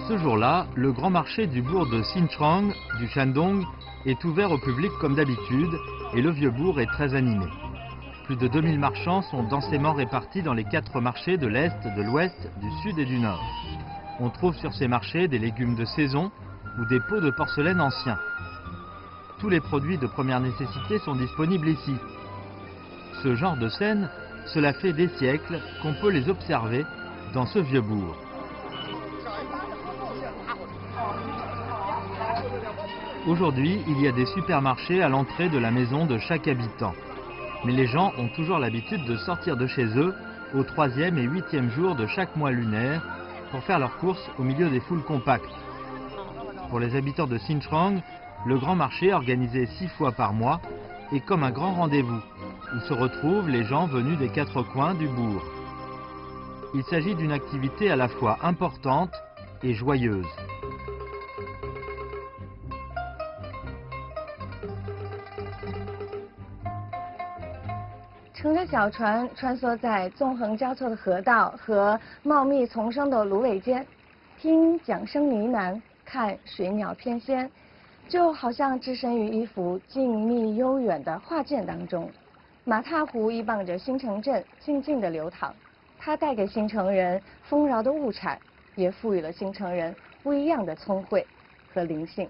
Ce jour-là, le grand marché du bourg de Xinchang, du Shandong, est ouvert au public comme d'habitude et le vieux bourg est très animé. Plus de 2000 marchands sont densément répartis dans les 4 marchés de l'Est, de l'Ouest, du Sud et du Nord. On trouve sur ces marchés des légumes de saison ou des pots de porcelaine anciens. Tous les produits de première nécessité sont disponibles ici. Ce genre de scène, cela fait des siècles qu'on peut les observer dans ce vieux bourg. Aujourd'hui, il y a des supermarchés à l'entrée de la maison de chaque habitant. Mais les gens ont toujours l'habitude de sortir de chez eux au 3e et 8e jour de chaque mois lunaire pour faire leurs courses au milieu des foules compactes. Pour les habitants de Xinchang, le grand marché, organisé 6 fois par mois, est comme un grand rendez-vous où se retrouvent les gens venus des 4 coins du bourg. Il s'agit d'une activité à la fois importante et joyeuse. 乘着小船穿梭在纵横交错的河道和茂密丛生的芦苇间，听桨声呢喃，看水鸟翩跹，就好像置身于一幅静谧悠远的画卷当中。马踏湖依傍着新城镇静静地流淌，它带给新城人丰饶的物产，也赋予了新城人不一样的聪慧和灵性。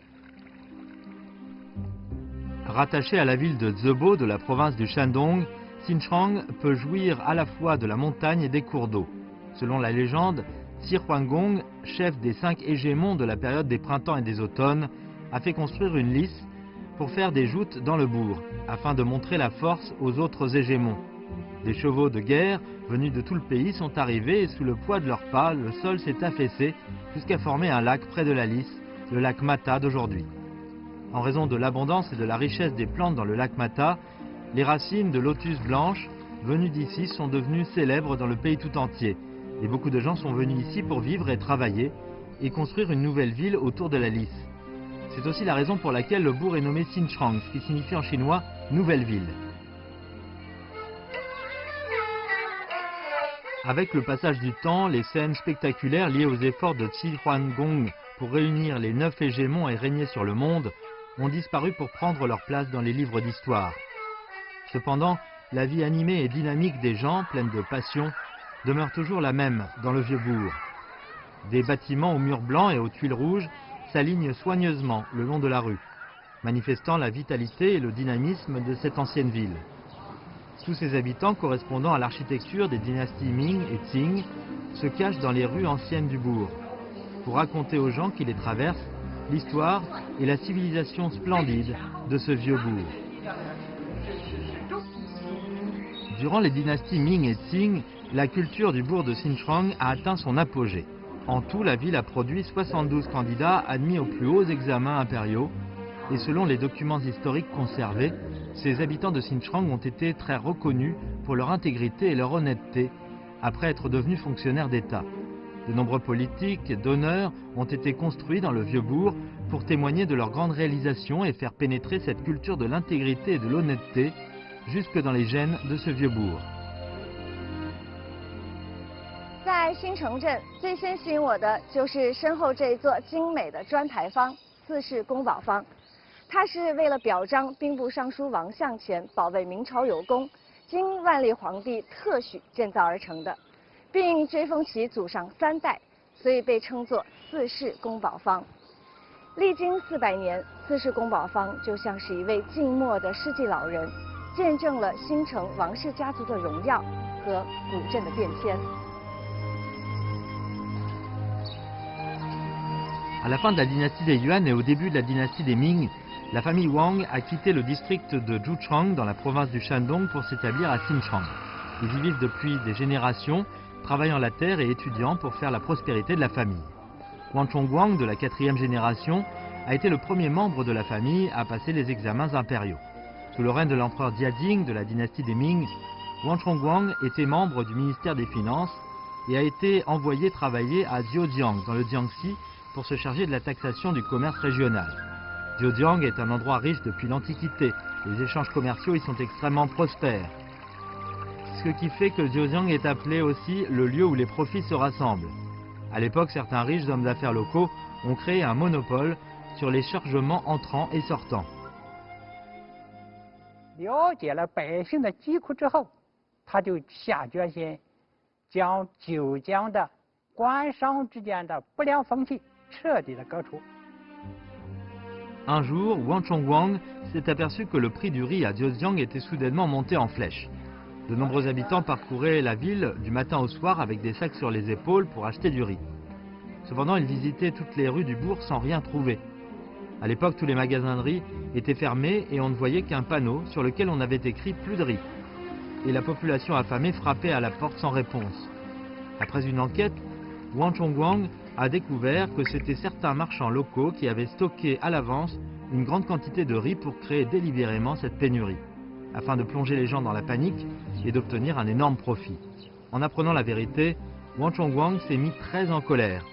Rattaché à la ville de Zebo de la province du Shandong, Xinchang peut jouir à la fois de la montagne et des cours d'eau. Selon la légende, Xi Huanggong, chef des 5 hégémons de la période des printemps et des automnes, a fait construire une lisse pour faire des joutes dans le bourg, afin de montrer la force aux autres hégémons. Des chevaux de guerre venus de tout le pays sont arrivés et sous le poids de leurs pas, le sol s'est affaissé jusqu'à former un lac près de la lisse, le lac Mata d'aujourd'hui. En raison de l'abondance et de la richesse des plantes dans le lac Mata, les racines de lotus blanches venues d'ici sont devenues célèbres dans le pays tout entier. Et beaucoup de gens sont venus ici pour vivre et travailler et construire une nouvelle ville autour de la lisse. C'est aussi la raison pour laquelle le bourg est nommé Xinchang, ce qui signifie en chinois « nouvelle ville ». Avec le passage du temps, les scènes spectaculaires liées aux efforts de Xi Huanggong pour réunir les 9 hégémons et régner sur le monde ont disparu pour prendre leur place dans les livres d'histoire. Cependant, la vie animée et dynamique des gens, pleine de passion, demeure toujours la même dans le vieux bourg. Des bâtiments aux murs blancs et aux tuiles rouges s'alignent soigneusement le long de la rue, manifestant la vitalité et le dynamisme de cette ancienne ville. Tous ces habitants correspondant à l'architecture des dynasties Ming et Qing se cachent dans les rues anciennes du bourg, pour raconter aux gens qui les traversent l'histoire et la civilisation splendide de ce vieux bourg. Durant les dynasties Ming et Qing, la culture du bourg de Xinchang a atteint son apogée. En tout, la ville a produit 72 candidats admis aux plus hauts examens impériaux et selon les documents historiques conservés, ces habitants de Xinchang ont été très reconnus pour leur intégrité et leur honnêteté après être devenus fonctionnaires d'État. De nombreux politiques d'honneur ont été construits dans le vieux bourg pour témoigner de leurs grandes réalisations et faire pénétrer cette culture de l'intégrité et de l'honnêteté jusque dans les gènes de ce vieux bourg. 在新城镇，最先吸引我的就是身后这一座精美的砖牌坊——四世宫保坊。它是为了表彰兵部尚书王向前保卫明朝有功，经万历皇帝特许建造而成的，并追封其祖上3代，所以被称作四世宫保坊。历经400年，四世宫保坊就像是一位静默的世纪老人，见证了新城王氏家族的荣耀和古镇的变迁。 À la fin de la dynastie des Yuan et au début de la dynastie des Ming, la famille Wang a quitté le district de Zhuchang dans la province du Shandong pour s'établir à Xinchang. Ils y vivent depuis des générations, travaillant la terre et étudiant pour faire la prospérité de la famille. Wang Chongguang, de la 4e génération, a été le premier membre de la famille à passer les examens impériaux. Sous le règne de l'empereur Jiajing de la dynastie des Ming, Wang Chongguang était membre du ministère des Finances et a été envoyé travailler à Zhejiang, dans le Jiangxi, pour se charger de la taxation du commerce régional. Zhejiang est un endroit riche depuis l'Antiquité. Les échanges commerciaux y sont extrêmement prospères. Ce qui fait que Zhejiang est appelé aussi le lieu où les profits se rassemblent. À l'époque, certains riches hommes d'affaires locaux ont créé un monopole sur les chargements entrants et sortants. 了解了百姓的疾苦之后，他就下决心将九江的官商之间的不良风气彻底的革除。 Un jour, Wang Chongguang s'est aperçu que le prix du riz à Zhejiang était soudainement monté en flèche. De nombreux habitants parcouraient la ville du matin au soir avec des sacs sur les épaules pour acheter du riz. Cependant, ils visitaient toutes les rues du bourg sans rien trouver. À l'époque, tous les magasins de riz étaient fermés et on ne voyait qu'un panneau sur lequel on avait écrit « Plus de riz ». Et la population affamée frappait à la porte sans réponse. Après une enquête, Wang Chongguang a découvert que c'était certains marchands locaux qui avaient stocké à l'avance une grande quantité de riz pour créer délibérément cette pénurie, afin de plonger les gens dans la panique et d'obtenir un énorme profit. En apprenant la vérité, Wang Chongguang s'est mis très en colère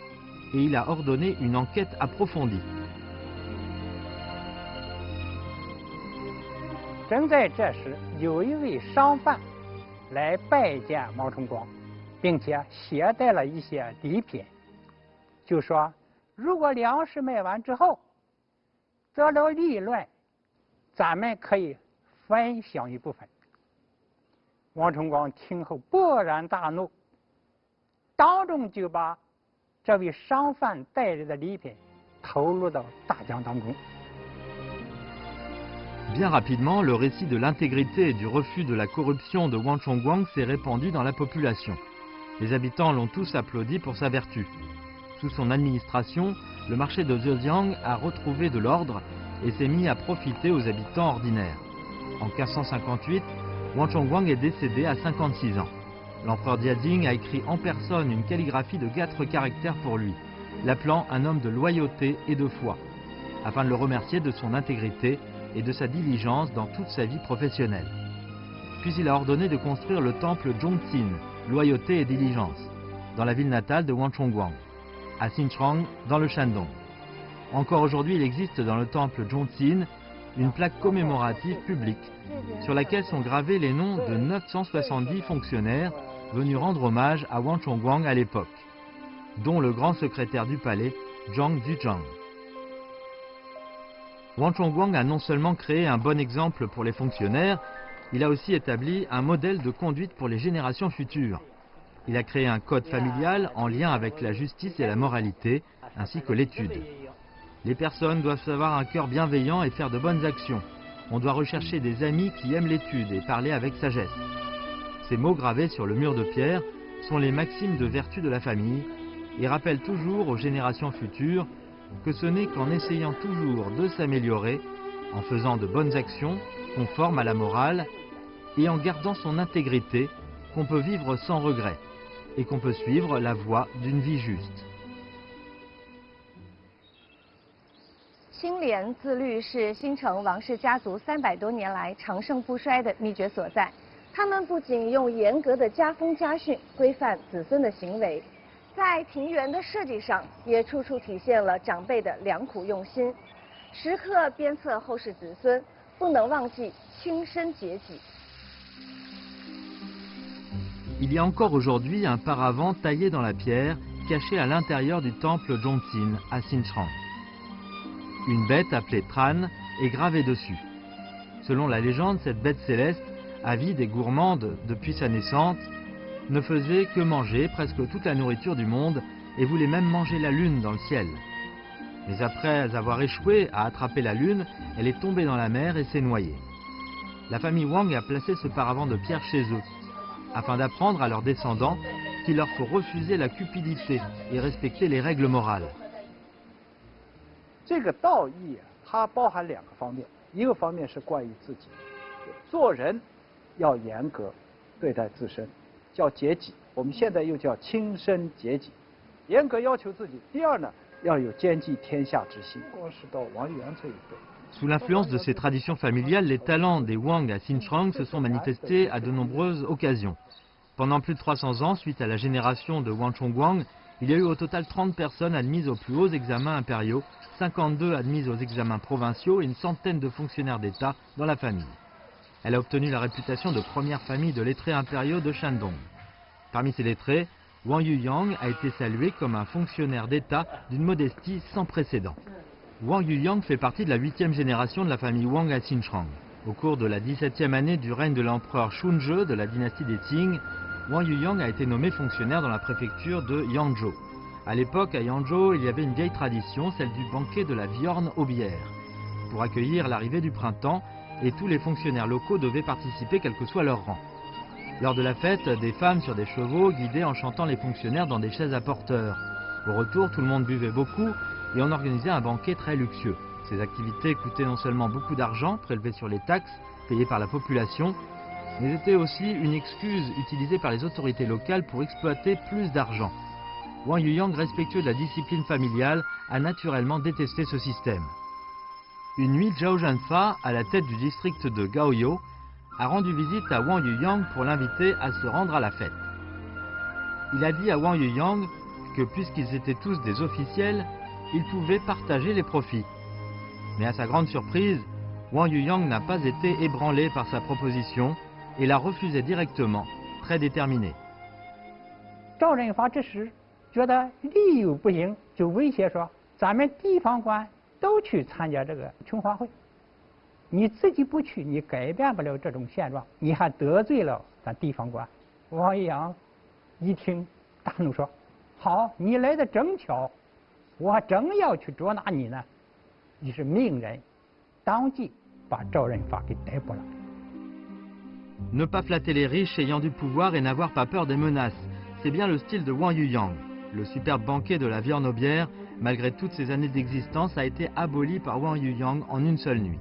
et il a ordonné une enquête approfondie. 正在这时，有一位商贩来拜见王崇光，并且携带了一些礼品，就说如果粮食卖完之后得了利润，咱们可以分享一部分。王崇光听后勃然大怒，当众就把这位商贩带来的礼品投入到大江当中。 Bien rapidement, le récit de l'intégrité et du refus de la corruption de Wang Chongguang s'est répandu dans la population. Les habitants l'ont tous applaudi pour sa vertu. Sous son administration, le marché de Zhejiang a retrouvé de l'ordre et s'est mis à profiter aux habitants ordinaires. En 1558, Wang Chongguang est décédé à 56 ans. L'empereur Jiajing a écrit en personne une calligraphie de 4 caractères pour lui, l'appelant un homme de loyauté et de foi, afin de le remercier de son intégrité et de sa diligence dans toute sa vie professionnelle. Puis il a ordonné de construire le temple Zhongqin, loyauté et diligence, dans la ville natale de Wang Chongguang, à Xinchang, dans le Shandong. Encore aujourd'hui, il existe dans le temple Zhongqin une plaque commémorative publique sur laquelle sont gravés les noms de 970 fonctionnaires venus rendre hommage à Wang Chongguang à l'époque, dont le grand secrétaire du palais, Zhang Zhuchang. Wang Chongguang a non seulement créé un bon exemple pour les fonctionnaires, il a aussi établi un modèle de conduite pour les générations futures. Il a créé un code familial en lien avec la justice et la moralité, ainsi que l'étude. Les personnes doivent avoir un cœur bienveillant et faire de bonnes actions. On doit rechercher des amis qui aiment l'étude et parler avec sagesse. Ces mots gravés sur le mur de pierre sont les maximes de vertu de la famille et rappellent toujours aux générations futures que ce n'est qu'en essayant toujours de s'améliorer, en faisant de bonnes actions conformes à la morale et en gardant son intégrité qu'on peut vivre sans regret et qu'on peut suivre la voie d'une vie juste. 清廉自律是新城王氏家族300多年来长盛不衰的秘诀所在。他们不仅用严格的家风家训规范子孙的行为，在庭园的设计上也处处体现了长辈的良苦用心，时刻鞭策后世子孙，不能忘记亲身节己。 Il y a encore aujourd'hui un paravent taillé dans la pierre, caché à l'intérieur du temple Zhongqin à Xinchang. Une bête appelée Tran est gravée dessus. Selon la légende, cette bête céleste, avide et gourmande depuis sa naissance, ne faisait que manger presque toute la nourriture du monde et voulait même manger la lune dans le ciel. Mais après avoir échoué à attraper la lune, elle est tombée dans la mer et s'est noyée. La famille Wang a placé ce paravent de pierre chez eux, afin d'apprendre à leurs descendants qu'il leur faut refuser la cupidité et respecter les règles morales. 这个道义它包含2个方面，一个方面是关于自己，做人要严格对待自身，叫节己。我们现在又叫亲身节己，严格要求自己。第二呢，要有兼济天下之心。光是到王源这一辈。 Sous l'influence de ces traditions familiales, les talents des Wang à Xinchang se sont manifestés à de nombreuses occasions. Pendant plus de 300 ans, suite à la génération de Wang Chongguang, il y a eu au total 30 personnes admises aux plus hauts examens impériaux, 52 admises aux examens provinciaux et une centaine de fonctionnaires d'État dans la famille. Elle a obtenu la réputation de première famille de lettrés impériaux de Shandong. Parmi ces lettrés, Wang Yuyang a été salué comme un fonctionnaire d'État d'une modestie sans précédent. Wang Yuyang fait partie de la 8e génération de la famille Wang à Xinjiang. Au cours de la 17e année du règne de l'empereur Shunzhe de la dynastie des Qing, Wang Yuyang a été nommé fonctionnaire dans la préfecture de Yangzhou. À l'époque, à Yangzhou, il y avait une vieille tradition, celle du banquet de la viorne aux bières, pour accueillir l'arrivée du printemps, et tous les fonctionnaires locaux devaient participer quel que soit leur rang. Lors de la fête, des femmes sur des chevaux guidaient en chantant les fonctionnaires dans des chaises à porteurs. Au retour, tout le monde buvait beaucoup et on organisait un banquet très luxueux. Ces activités coûtaient non seulement beaucoup d'argent, prélevé sur les taxes payées par la population, mais étaient aussi une excuse utilisée par les autorités locales pour exploiter plus d'argent. Wang Yuyang, respectueux de la discipline familiale, a naturellement détesté ce système. Une nuit, Zhao Zhanfa, à la tête du district de Gaoyou, a rendu visite à Wang Yuyang pour l'inviter à se rendre à la fête. Il a dit à Wang Yuyang que puisqu'ils étaient tous des officiels, ils pouvaient partager les profits. Mais à sa grande surprise, Wang Yuyang n'a pas été ébranlé par sa proposition et l'a refusé directement, très déterminé. 赵振发这时觉得理由不行，就威胁说：“咱们地方官都去参加这个琼华会。” 你自己不去，你改变不了这种现状，你还得罪了咱地方官。王一阳一听，大怒说：“好，你来的正巧，我正要去捉拿你呢。”于是命人当即把赵润发给逮捕了。 Ne pas flatter les riches ayant du pouvoir et n'avoir pas peur des menaces, c'est bien le style de Wang Yuyang. Le superbe banquet de la viorne aux bières, malgré toutes ces années d'existence, a été aboli par Wang Yuyang en une seule nuit.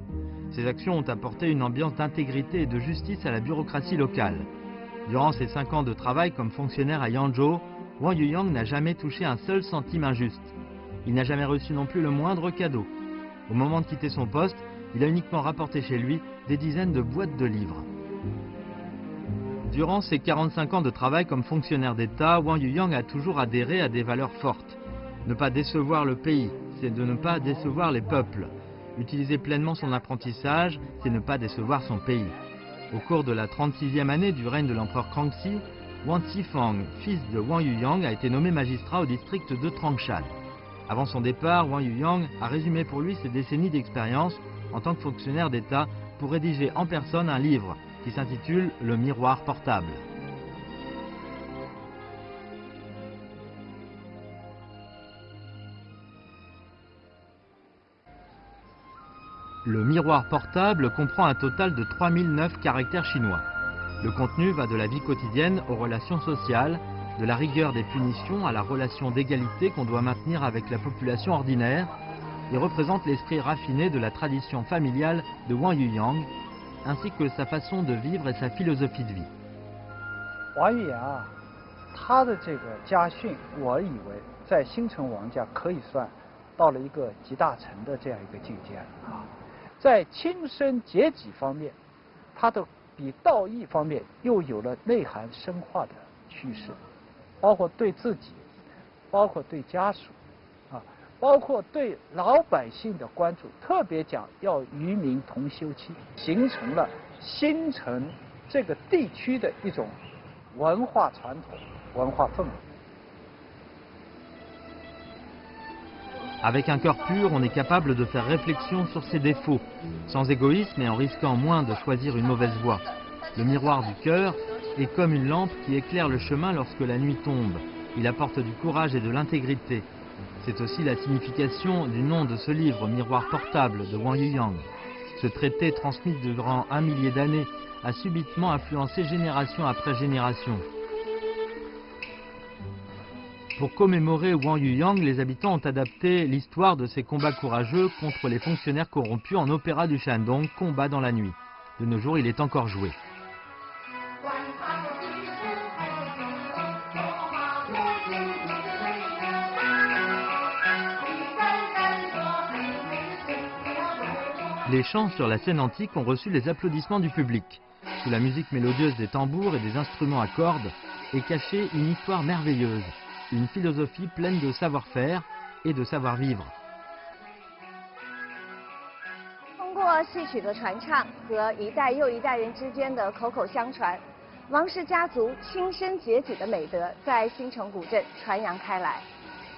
Ces actions ont apporté une ambiance d'intégrité et de justice à la bureaucratie locale. Durant ses 5 ans de travail comme fonctionnaire à Yangzhou, Wang Yuyang n'a jamais touché un seul centime injuste. Il n'a jamais reçu non plus le moindre cadeau. Au moment de quitter son poste, il a uniquement rapporté chez lui des dizaines de boîtes de livres. Durant ses 45 ans de travail comme fonctionnaire d'État, Wang Yuyang a toujours adhéré à des valeurs fortes. Ne pas décevoir le pays, c'est de ne pas décevoir les peuples. Utiliser pleinement son apprentissage, c'est ne pas décevoir son pays. Au cours de la 36e année du règne de l'empereur Kangxi, Wang Zifang, fils de Wang Yuyang, a été nommé magistrat au district de Trangshan. Avant son départ, Wang Yuyang a résumé pour lui ses décennies d'expérience en tant que fonctionnaire d'État pour rédiger en personne un livre qui s'intitule « Le miroir portable ». Le miroir portable comprend un total de 3009 caractères chinois. Le contenu va de la vie quotidienne aux relations sociales, de la rigueur des punitions à la relation d'égalité qu'on doit maintenir avec la population ordinaire, et représente l'esprit raffiné de la tradition familiale de Wang Yuyang, ainsi que sa façon de vivre et sa philosophie de vie. 王玉阳，他的这个家训，我以为在新城王家可以算到了一个集大成的这样一个境界啊。在亲身节己方面，他的比道义方面又有了内涵深化的趋势，包括对自己，包括对家属，啊，包括对老百姓的关注，特别讲要与民同休戚，形成了新城这个地区的一种文化传统、文化氛围。 Avec un cœur pur, on est capable de faire réflexion sur ses défauts, sans égoïsme et en risquant moins de choisir une mauvaise voie. Le miroir du cœur est comme une lampe qui éclaire le chemin lorsque la nuit tombe. Il apporte du courage et de l'intégrité. C'est aussi la signification du nom de ce livre, Miroir portable, de Wang Yuyang. Ce traité, transmis durant 1 millier d'années, a subitement influencé génération après génération. Pour commémorer Wang Yuyang, les habitants ont adapté l'histoire de ses combats courageux contre les fonctionnaires corrompus en opéra du Shandong, Combat dans la nuit. De nos jours, il est encore joué. Les chants sur la scène antique ont reçu les applaudissements du public. Sous la musique mélodieuse des tambours et des instruments à cordes est cachée une histoire merveilleuse. Une philosophie pleine de savoir-faire et de savoir-vivre. 通过戏曲的传唱和一代又一代人之间的口口相传，王氏家族亲身节己的美德在新城古镇传扬开来，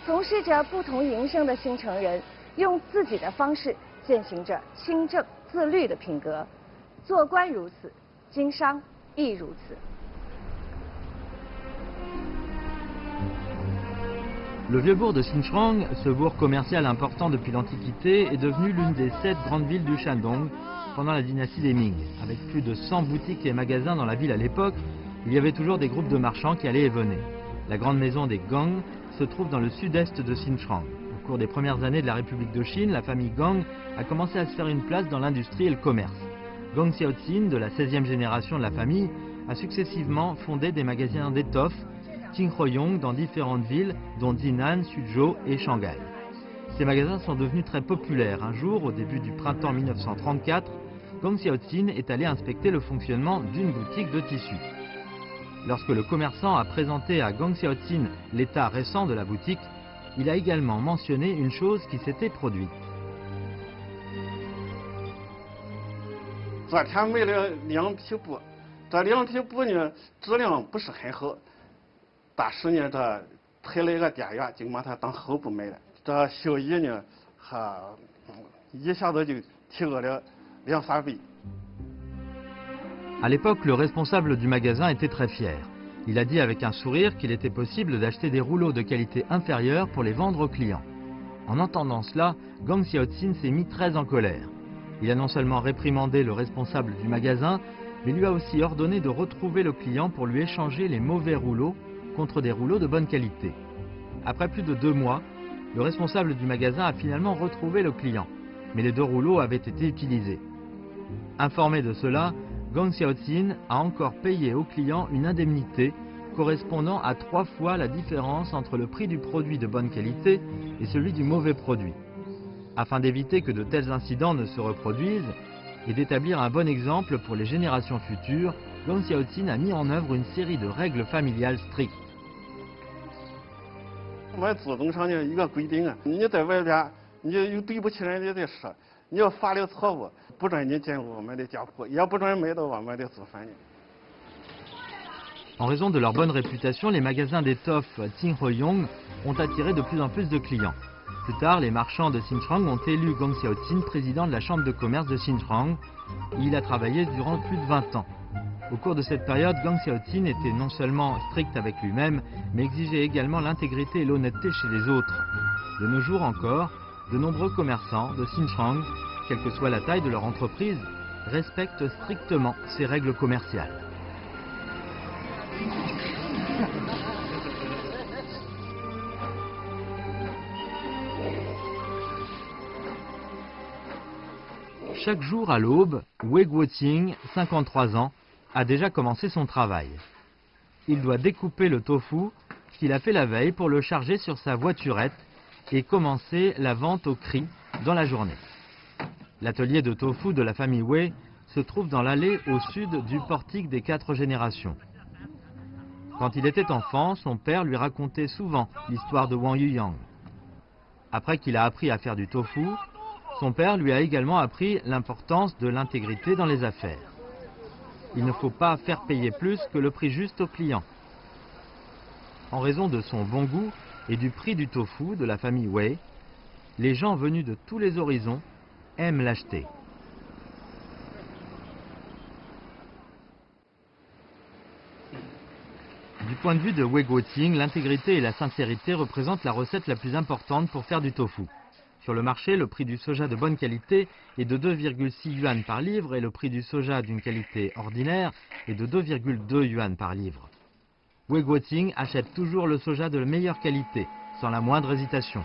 从事着不同营生的新城人用自己的方式践行着清正自律的品格。做官如此，经商亦如此。Le vieux bourg de Xinchang, ce bourg commercial important depuis l'Antiquité, est devenu l'une des 7 grandes villes du Shandong pendant la dynastie des Ming. Avec plus de 100 boutiques et magasins dans la ville à l'époque, il y avait toujours des groupes de marchands qui allaient et venaient. La grande maison des Gong se trouve dans le sud-est de Xinchang. Au cours des premières années de la République de Chine, la famille Gong a commencé à se faire une place dans l'industrie et le commerce. Gong Xiaoqin, de la 16e génération de la famille, a successivement fondé des magasins d'étoffes, Qinghuoyong, dans différentes villes, dont Jinan, Suzhou et Shanghai. Ces magasins sont devenus très populaires. Un jour, au début du printemps 1934, Gong Xiaoqin est allé inspecter le fonctionnement d'une boutique de tissus. Lorsque le commerçant a présenté à Gong Xiaoqin l'état récent de la boutique, il a également mentionné une chose qui s'était produite. 昨天买了2匹布，这2匹布呢质量不是很好，当时呢这推了一个店员就把它当后布卖了，这效益呢还一下子就提高了2-3倍。 À l'époque, le responsable du magasin était très fier. Il a dit avec un sourire qu'il était possible d'acheter des rouleaux de qualité inférieure pour les vendre aux clients. En entendant cela, Gong Xiaoqin s'est mis très en colère. Il a non seulement réprimandé le responsable du magasin, mais lui a aussi ordonné de retrouver le client pour lui échanger les mauvais rouleaux contre des rouleaux de bonne qualité. Après plus de 2 mois, le responsable du magasin a finalement retrouvé le client, mais les 2 rouleaux avaient été utilisés. Informé de cela, Gong Xiaoqin a encore payé au client une indemnité correspondant à 3 fois la différence entre le prix du produit de bonne qualité et celui du mauvais produit. Afin d'éviter que de tels incidents ne se reproduisent et d'établir un bon exemple pour les générations futures, Gong Xiaoqin a mis en œuvre une série de règles familiales strictes. 我祖宗上的一个规定啊，你在外边你有对不起人家的事，你要犯了错误，不准你进入我们的家铺，也不准买到我们的祖坟。 En raison de leur bonne réputation, les magasins d'étoffes Qinghuoyong ont attiré de plus en plus de clients. Plus tard, les marchands de Xinchang ont élu Gong Xiaoqin président de la chambre de commerce de Xinchang. Il a travaillé durant plus de 20 ans. Au cours de cette période, Gong Xiaoqin était non seulement strict avec lui-même, mais exigeait également l'intégrité et l'honnêteté chez les autres. De nos jours encore, de nombreux commerçants de Xinchang, quelle que soit la taille de leur entreprise, respectent strictement ces règles commerciales. Chaque jour à l'aube, Wei Guoqing, 53 ans, a déjà commencé son travail. Il doit découper le tofu qu'il a fait la veille pour le charger sur sa voiturette et commencer la vente au cri dans la journée. L'atelier de tofu de la famille Wei se trouve dans l'allée au sud du portique des 4 générations. Quand il était enfant, son père lui racontait souvent l'histoire de Wang Yuyang. Après qu'il a appris à faire du tofu, son père lui a également appris l'importance de l'intégrité dans les affaires. Il ne faut pas faire payer plus que le prix juste au client. En raison de son bon goût et du prix du tofu de la famille Wei, les gens venus de tous les horizons aiment l'acheter. Du point de vue de Wei Guoqing, l'intégrité et la sincérité représentent la recette la plus importante pour faire du tofu. Sur le marché, le prix du soja de bonne qualité est de 2,6 yuan par livre et le prix du soja d'une qualité ordinaire est de 2,2 yuan par livre. Wei Guoqing achète toujours le soja de la meilleure qualité, sans la moindre hésitation.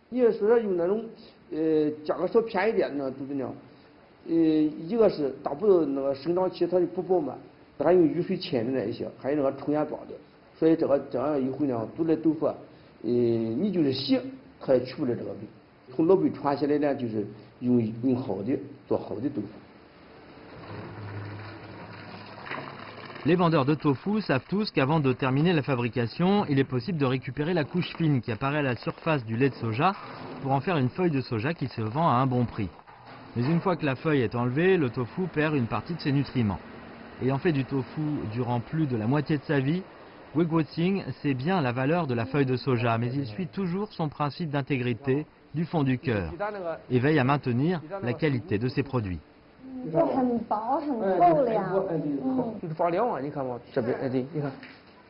你要说用那种价格稍便宜点的都怎样？一个是大部那个生长期它就不饱满，还用雨水浸的那一些，还有那个冲眼抓的，所以这样一回呢，煮的豆腐，你就是洗，它也去不了这个味。从老辈传下来呢，就是用好的做好的豆腐。 Les vendeurs de tofu savent tous qu'avant de terminer la fabrication, il est possible de récupérer la couche fine qui apparaît à la surface du lait de soja pour en faire une feuille de soja qui se vend à un bon prix. Mais une fois que la feuille est enlevée, le tofu perd une partie de ses nutriments. Ayant fait du tofu durant plus de la moitié de sa vie, Wei Guoqing sait bien la valeur de la feuille de soja, mais il suit toujours son principe d'intégrité du fond du cœur et veille à maintenir la qualité de ses produits. 就很薄很透亮。就是发亮啊，你看嘛，这边对，你看。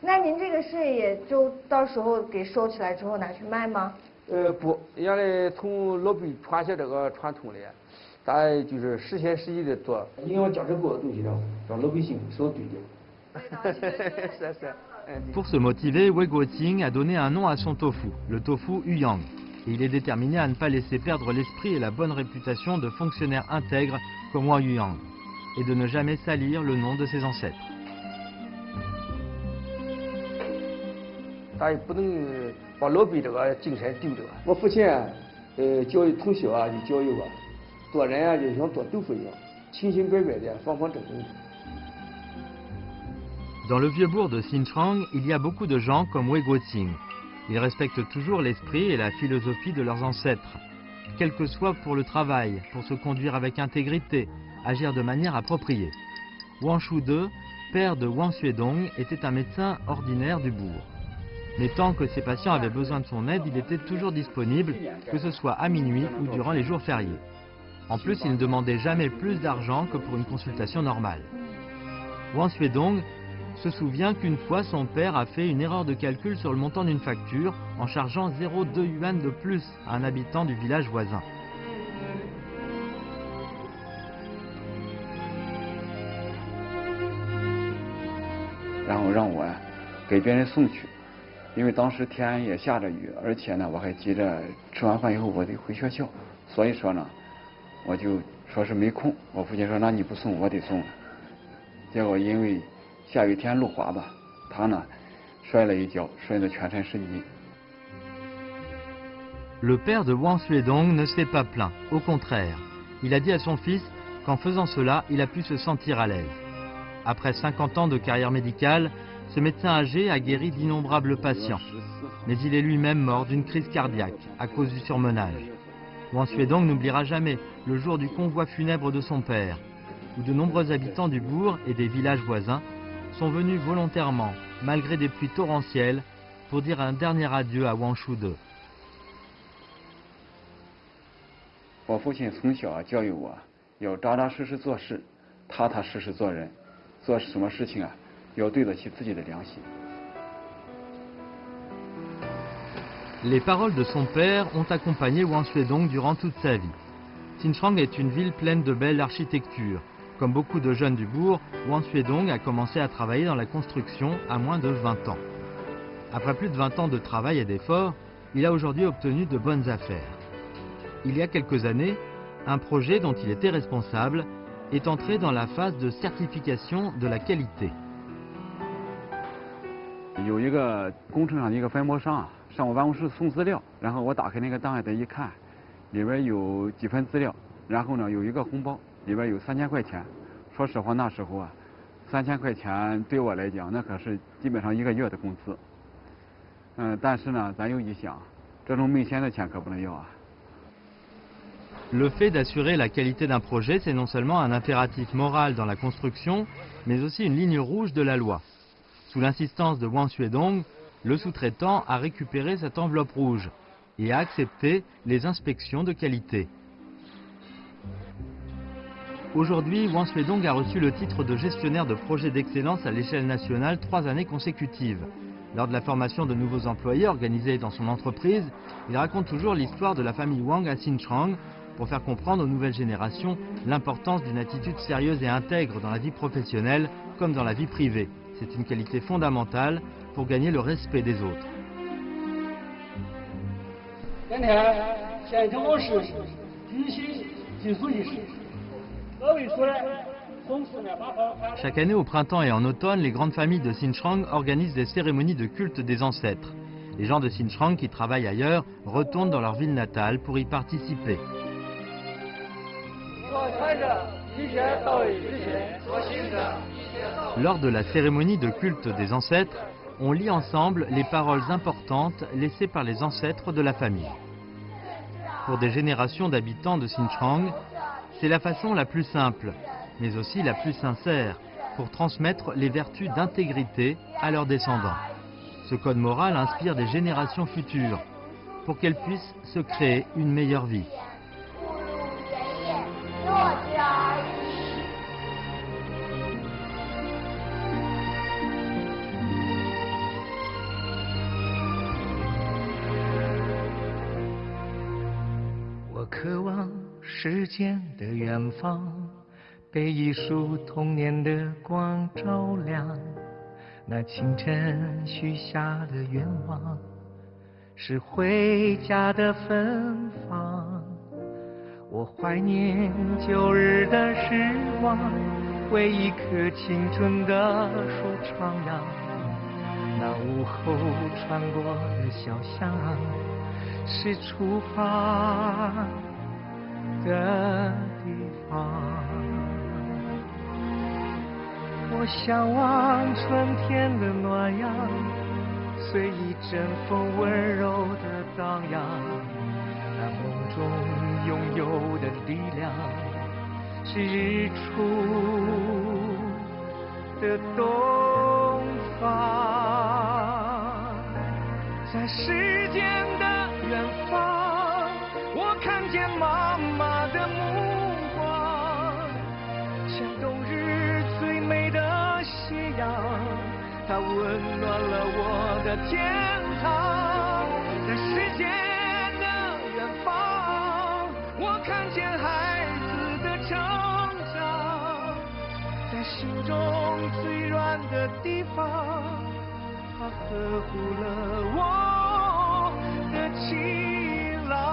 那您这个是也就到时候给收起来之后拿去卖吗？不，原来从老辈传下这个传统的，咱就是实现实际的做，营养价值高的东西让老百姓少对掉。是。Pour se motiver, Wei Guoqing a donné un nom à son tofu, le tofu Yuyang. Et il est déterminé à ne pas laisser perdre l'esprit et la bonne réputation de fonctionnaires intègres comme Wang Yuyang, et de ne jamais salir le nom de ses ancêtres. 咱也不能把老辈这个精神丢掉。我父亲教育从小啊就教育我，做人啊就像做豆腐一样，清清白白的，方方正正。 Dans le vieux bourg de Xinchang, il y a beaucoup de gens comme Wei Guoqing. Ils respectent toujours l'esprit et la philosophie de leurs ancêtres, quel que soit pour le travail, pour se conduire avec intégrité, agir de manière appropriée. Wang Shude, père de Wang Xuedong, était un médecin ordinaire du bourg. Mais tant que ses patients avaient besoin de son aide, il était toujours disponible, que ce soit à minuit ou durant les jours fériés. En plus, il ne demandait jamais plus d'argent que pour une consultation normale. Wang Xuedong se souvient qu'une fois son père a fait une erreur de calcul sur le montant d'une facture en chargeant 0,2 yuan de plus à un habitant du village voisin. 然后让我给别人送去，因为当时天也下着雨，而且呢我还急着吃完饭以后我得回学校，所以说呢我就说是没空。我父亲说那你不送我得送了，结果因为 下雨天路滑吧，他呢摔了一跤，摔得全身是泥。 Le père de Wang Xuedong ne s'est pas plaint, au contraire. Il a dit à son fils qu'en faisant cela, il a pu se sentir à l'aise. Après 50 ans de carrière médicale, ce médecin âgé a guéri d'innombrables patients. Mais il est lui-même mort d'une crise cardiaque à cause du surmenage. Wang Xuedong n'oubliera jamais le jour du convoi funèbre de son père, où de nombreux habitants du bourg et des villages voisins sont venus volontairement, malgré des pluies torrentielles, pour dire un dernier adieu à Wang Shude. 我父亲从小教育我要扎扎实实做事，踏踏实实做人，做什么事情啊，要对得起自己的良心。 Les paroles de son père ont accompagné Wang Xuedong durant toute sa vie. Xinchang est une ville pleine de belle architecture. Comme beaucoup de jeunes du bourg, Wang Xuedong a commencé à travailler dans la construction à moins de 20 ans. Après plus de 20 ans de travail et d'efforts, il a aujourd'hui obtenu de bonnes affaires. Il y a quelques années, un projet dont il était responsable est entré dans la phase de certification de la qualité. 有一个工程上的一个分包商上我办公室送资料，然后我打开那个档案袋一看，里边有几份资料，然后呢有一个红包，里边有3000块钱。说实话那时候啊，3000块钱对我来讲那可是基本上1个月的工资。但是呢咱又一想，这种没钱的钱可不能要啊。 Le fait d'assurer la qualité d'un projet, c'est non seulement un impératif moral dans la construction, mais aussi une ligne rouge de la loi. Sous l'insistance de Wang Xuedong, le sous-traitant a récupéré cette enveloppe rouge et a accepté les inspections de qualité. Aujourd'hui, Wang Xuedong a reçu le titre de gestionnaire de projet d'excellence à l'échelle nationale 3 années consécutives. Lors de la formation de nouveaux employés organisée dans son entreprise, il raconte toujours l'histoire de la famille Wang à Xinchang, pour faire comprendre aux nouvelles générations l'importance d'une attitude sérieuse et intègre dans la vie professionnelle comme dans la vie privée. C'est une qualité fondamentale pour gagner le respect des autres. Chaque année au printemps et en automne, les grandes familles de Xinchang organisent des cérémonies de culte des ancêtres. Les gens de Xinchang qui travaillent ailleurs retournent dans leur ville natale pour y participer. Lors de la cérémonie de culte des ancêtres, on lit ensemble les paroles importantes laissées par les ancêtres de la famille. Pour des générations d'habitants de Xinchang, C'est la façon la plus simple, mais aussi la plus sincère, pour transmettre les vertus d'intégrité à leurs descendants. Ce code moral inspire des générations futures, pour qu'elles puissent se créer une meilleure vie.我渴望时间的远方，被一束童年的光照亮。那清晨许下的愿望，是回家的芬芳。我怀念旧日的时光，为一棵青春的树徜徉。那午后穿过的小巷，是出发的地方。我向往春天的暖阳，随一阵风温柔的荡漾。那梦中拥有的力量，是日出的东方。在时间的远方，我看见妈妈的目光，像冬日最美的夕阳，它温暖了我的天堂。在时间的远方，我看见孩子的成长，在心中最软的地方，它呵护了我的晴朗。